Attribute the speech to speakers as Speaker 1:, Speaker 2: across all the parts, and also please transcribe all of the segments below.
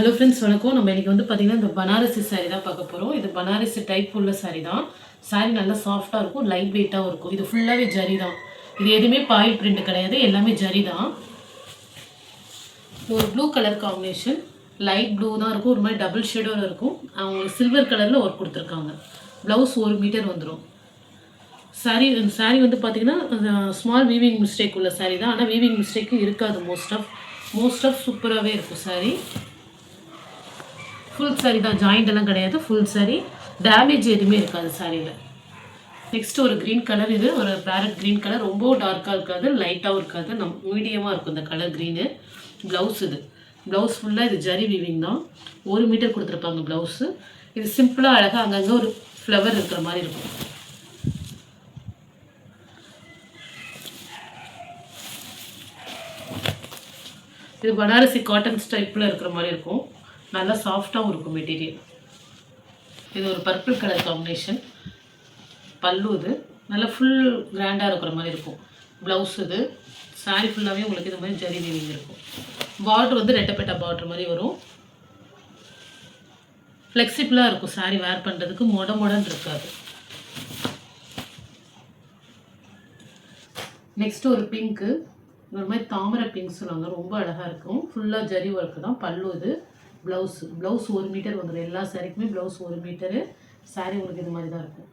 Speaker 1: Hello friends, வணக்கம். நம்ம இன்றைக்கி வந்து பார்த்திங்கன்னா இந்த பனாரசி சாரீ தான் பார்க்க போகிறோம். இது பனாரசி டைப் உள்ள சாரீ தான். சாரீ நல்லா சாஃப்டாக இருக்கும், லைட் வெயிட்டாகவும் இருக்கும். இது ஃபுல்லாகவே ஜரி தான். இது எதுவுமே பாயில் பிரிண்ட் கிடையாது, எல்லாமே ஜரி தான். ஒரு blue colour combination, light blue தான் இருக்கும், ஒரு மாதிரி டபுள் ஷேடோடு இருக்கும். அவங்க சில்வர் கலரில் ஒர்க் கொடுத்துருக்காங்க. ப்ளவுஸ் 1 மீட்டர் வந்துடும். சாரீ வந்து பார்த்திங்கன்னா ஸ்மால் வீவிங் மிஸ்டேக் உள்ள சாரீ தான். ஆனால் வீவிங் மிஸ்டேக்கும் இருக்காது. மோஸ்ட் ஆஃப் சூப்பராகவே இருக்கும் சாரீ. ஃபுல் சாரீ தான், ஜாயிண்ட் எல்லாம் கிடையாது. ஃபுல் சாரீ, டேமேஜ் எதுவுமே இருக்காது சாரியில். நெக்ஸ்ட் ஒரு க்ரீன் கலர். இது ஒரு பேரட் க்ரீன் கலர். ரொம்ப டார்க்காக இருக்காது, லைட்டாகவும் இருக்காது, மீடியமாக இருக்கும் இந்த கலர் க்ரீனு. ப்ளவுஸ் இது ப்ளவுஸ் ஃபுல்லாக இது ஜரி வீவிங் தான். 1 மீட்டர் கொடுத்துருப்பாங்க ப்ளவுஸு. இது சிம்பிளாக அழகாக அங்கங்கே ஒரு ஃப்ளவர் இருக்கிற மாதிரி இருக்கும். இது பனாரசி காட்டன் டைப்பில் இருக்கிற மாதிரி இருக்கும். நல்லா சாஃப்டாகவும் இருக்கும் மெட்டீரியல். இது ஒரு பர்பிள் கலர் காம்பினேஷன். பல்லு இது நல்லா ஃபுல் கிராண்டாக இருக்கிற மாதிரி இருக்கும். ப்ளவுஸ் இது. சாரீ ஃபுல்லாகவே உங்களுக்கு இது மாதிரி ஜரி வீவிங் இருக்கும். பார்டர் வந்து ரெட்டப்பேட்டா பார்டர் மாதிரி வரும். ஃப்ளெக்சிபிளாக இருக்கும் சாரீ வேர் பண்ணுறதுக்கு, மொடன்னு இருக்காது. நெக்ஸ்ட்டு ஒரு பிங்க்கு, ஒரு மாதிரி தாமரை பிங்க் சொல்லுவாங்க, ரொம்ப அழகாக இருக்கும். ஃபுல்லாக ஜரி ஒர்க்கு தான். பல்லு இது. ப்ளவுஸ் 1 மீட்டர் வந்துடும். எல்லா சாரீக்குமே ப்ளவுஸ் 1 மீட்டரு. சாரீ உங்களுக்கு இது மாதிரி தான் இருக்கும்.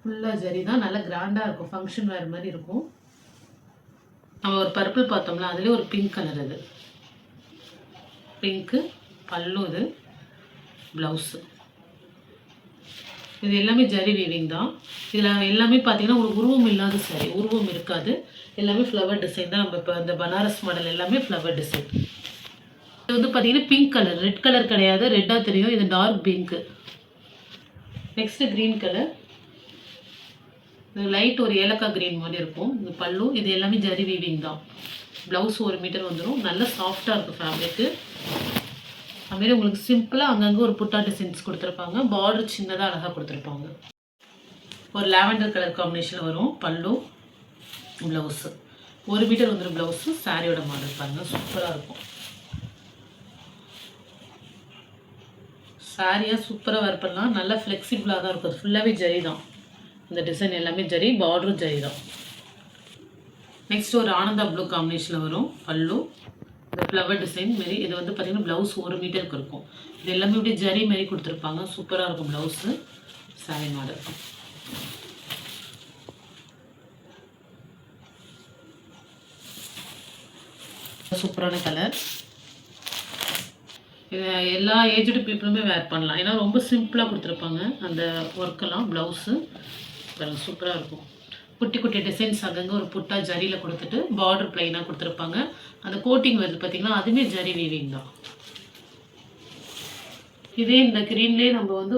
Speaker 1: ஃபுல்லாக ஜரி தான், நல்லா கிராண்டாக இருக்கும், ஃபங்க்ஷன் வேறு மாதிரி இருக்கும். நம்ம ஒரு பர்பிள் பார்த்தோம்னா அதுலேயே ஒரு பிங்க் கலர். இது பிங்க்கு, பல்லு இது, ப்ளவுஸு. இது எல்லாமே ஜரி வீவிங் தான். இதில் எல்லாமே பார்த்தீங்கன்னா உங்களுக்கு உருவம் இல்லாத சாரீ, உருவம் இருக்காது. எல்லாமே ஃப்ளவர் டிசைன் தான். நம்ம இப்போ இந்த பனாரஸ் மாடல் எல்லாமே ஃப்ளவர் டிசைன். இது வந்து பார்த்தீங்கன்னா பிங்க் கலர், ரெட் கலர் கிடையாது, ரெட்டாக தெரியும். இது dark pink. Next green colour. இது லைட் ஒரு ஏலக்காய் க்ரீன் மாதிரி இருக்கும். இது பல்லு. இது எல்லாமே ஜரி வீவிங் தான். ப்ளவுஸ் 1 மீட்டர் வந்துடும். நல்லா சாஃப்டாக இருக்கும் ஃபேப்ரிக்கு. அதுமாரி உங்களுக்கு சிம்பிளாக அங்கங்கே ஒரு புட்டா டிசைன்ஸ் கொடுத்துருப்பாங்க. பார்டர் சின்னதாக அழகாக கொடுத்துருப்பாங்க. ஒரு லாவெண்டர் கலர் காம்பினேஷனில் வரும் பல்லு, ப்ளவுஸு. 1 மீட்டர் வந்துடும் ப்ளவுஸு. சாரியோட மாடல் பாருங்கள், சூப்பராக இருக்கும். சாரியாக சூப்பராக வேர் பண்ணலாம். நல்லா ஃப்ளெக்சிபிளாக தான் இருக்கும். ஃபுல்லாகவே ஜரி தான். இந்த டிசைன் எல்லாமே ஜரி, பார்டரும் ஜரி தான். நெக்ஸ்ட் ஒரு ஆனந்தா ப்ளூ காம்பினேஷனில் வரும் பல்லு. இந்த ஃப்ளவர் டிசைன் மாரி. இது வந்து பார்த்திங்கன்னா ப்ளவுஸ் 1 மீட்டருக்கு இருக்கும். இது எல்லாமே இப்படி ஜரி மாரி கொடுத்துருப்பாங்க. சூப்பராக இருக்கும் ப்ளவுஸு. Sorry model. சூப்பரான கலர். இது எல்லா ஏஜ்டு பீப்புளுமே வேர் பண்ணலாம். ஏன்னா ரொம்ப சிம்பிளாக கொடுத்துருப்பாங்க அந்த ஒர்க்கெல்லாம். ப்ளவுஸு சூப்பராக இருக்கும். குட்டி குட்டி டிசைன்ஸ் அங்கங்கே ஒரு புட்டா ஜரியில் கொடுத்துட்டு பார்டர் ப்ளைனாக கொடுத்துருப்பாங்க. அந்த கோட்டிங் வருது பார்த்திங்கன்னா, அதுவுமே ஜரி வீவிங் தான். இதே இந்த க்ரீன்லேயே நம்ம வந்து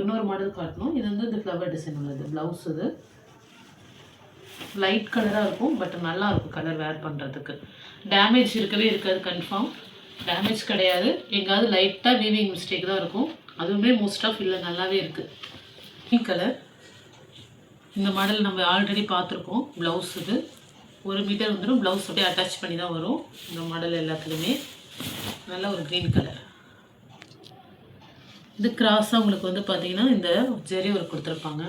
Speaker 1: இன்னொரு மாடல் காட்டணும். இது வந்து இந்த ஃப்ளவர் டிசைன் உள்ளது. ப்ளவுஸ் இது லைட் கலராக இருக்கும், பட் நல்லா இருக்கும் கலர் வேர் பண்ணுறதுக்கு. டேமேஜ் இருக்கவே இருக்காது, கன்ஃபார்ம் டேமேஜ் கிடையாது. எங்காவது லைட்டாக வீவிங் மிஸ்டேக் தான் இருக்கும். அதுவுமே மோஸ்ட் ஆஃப் இல்லை, நல்லாவே இருக்குது. Pink colour. இந்த மாடல் நம்ம ஆல்ரெடி பார்த்துருக்கோம். ப்ளவுஸ் இது 1 மீட்டர் வந்துடும். ப்ளவுஸ் அப்படியே அட்டாச் பண்ணி தான் வரும் இந்த மாடல் எல்லாத்துலேயுமே. நல்ல ஒரு க்ரீன் கலர். இது கிராஸாக உங்களுக்கு வந்து பார்த்திங்கன்னா இந்த ஜெரி ஒர்க் கொடுத்துருப்பாங்க.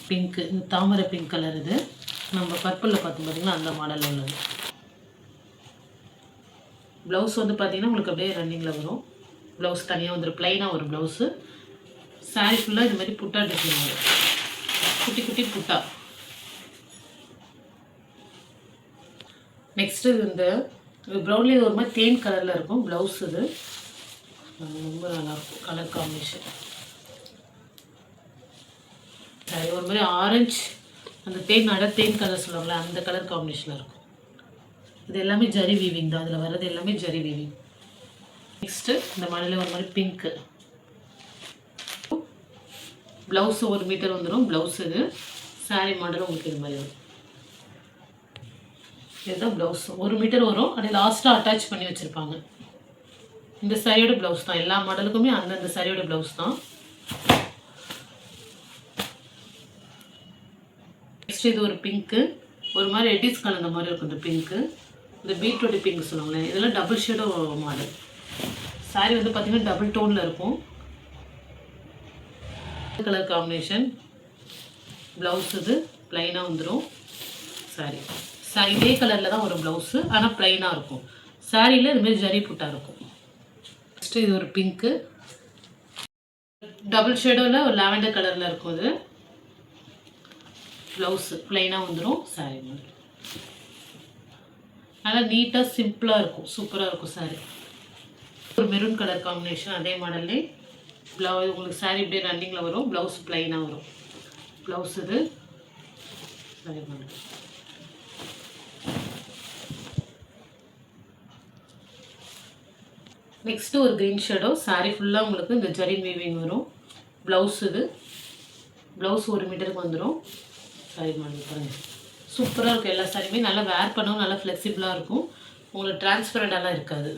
Speaker 1: பிங்க்கு, இந்த தாமரை பிங்க் கலர். இது நம்ம பர்பிளில் பார்த்தோம் பார்த்திங்கன்னா அந்த மாடல் உள்ளது. ப்ளவுஸ் வந்து பார்த்திங்கன்னா உங்களுக்கு அப்படியே ரன்னிங்கில் வரும். ப்ளவுஸ் தனியாக வந்துடும், ப்ளைனாக ஒரு ப்ளவுஸு. சாரீ ஃபுல்லாக இது மாதிரி புட்டா டிசைன் வரும், குட்டி குட்டி புட்டா. நெக்ஸ்ட்டு இந்த ப்ரௌன்லேயே ஒரு மாதிரி தேன் கலரில் இருக்கும் ப்ளவுஸ். இது ரொம்ப நல்லாயிருக்கும் கலர் காம்பினேஷன். சாரி ஒரு மாதிரி ஆரஞ்சு, அந்த தேன் கலர் சொல்லுவாங்களே அந்த கலர் காம்பினேஷனில் இருக்கும். இது எல்லாமே ஜரி வீவிங் தான். அதில் வர்றது எல்லாமே ஜரி வீவிங். நெக்ஸ்ட்டு இந்த மாடலில் ஒரு மாதிரி பிங்க்கு. ப்ளவுஸு 1 மீட்டர் வந்துடும். ப்ளவுஸ் இது. சாரீ மாடல் உங்களுக்கு இது மாதிரி வரும். இதுதான் ப்ளவுஸ் 1 மீட்டர் வரும். அப்படியே லாஸ்ட்டாக அட்டாச் பண்ணி வச்சுருப்பாங்க. இந்த சாரியோட ப்ளவுஸ் தான். எல்லா மாடலுக்குமே அந்தந்த சாரியோட ப்ளவுஸ் தான். நெக்ஸ்ட் இது ஒரு பிங்க்கு, ஒரு மாதிரி ரெட்டிஸ் கலந்த மாதிரி இருக்கும் இந்த பிங்க்கு. இந்த பீட்ரூட் பிங்க் சொல்லுவாங்களே, இதெல்லாம் டபுள் ஷேடோ மாடல். சாரி வந்து பார்த்தீங்கன்னா டபுள் டோனில் இருக்கும். Colour combination. ப்ளவுஸ் இது ப்ளைனாக வந்துடும். சாரி இதே கலரில் தான் ஒரு ப்ளவுஸு, ஆனால் ப்ளைனாக இருக்கும். சாரியில் இதுமாரி ஜரி புட்டா இருக்கும். நெக்ஸ்ட்டு இது ஒரு பிங்க்கு, டபுள் ஷேடோவில் ஒரு லாவெண்டர் கலரில் இருக்கும். இது ப்ளவுஸு ப்ளைனாக வந்துடும். சாரி மாதிரி நல்லா நீட்டாக சிம்பிளாக இருக்கும், சூப்பராக இருக்கும் சாரி. ஒரு மெரூன் கலர் காம்பினேஷன், அதே மாடல்லே ப்ளவுஸ் உங்களுக்கு சாரி இப்படியே ரன்னிங்கில் வரும். ப்ளவுஸ் ப்ளைனாக வரும். ப்ளவுஸ் இது சாரி மாடல். நெக்ஸ்ட்டு ஒரு க்ரீன் ஷேடோ. சாரி ஃபுல்லாக உங்களுக்கு இந்த ஜரி வீவிங் வரும். ப்ளவுஸ் இது ப்ளவுஸ் 1 மீட்டருக்கு வந்துடும். சாரி மாடல் பாருங்கள், சூப்பராக இருக்கும். எல்லா சாரியுமே நல்லா வேர் பண்ணவும் நல்லா ஃப்ளெக்சிபிளாக இருக்கும். உங்களுக்கு டிரான்ஸ்பரண்டாலாம் இருக்காது.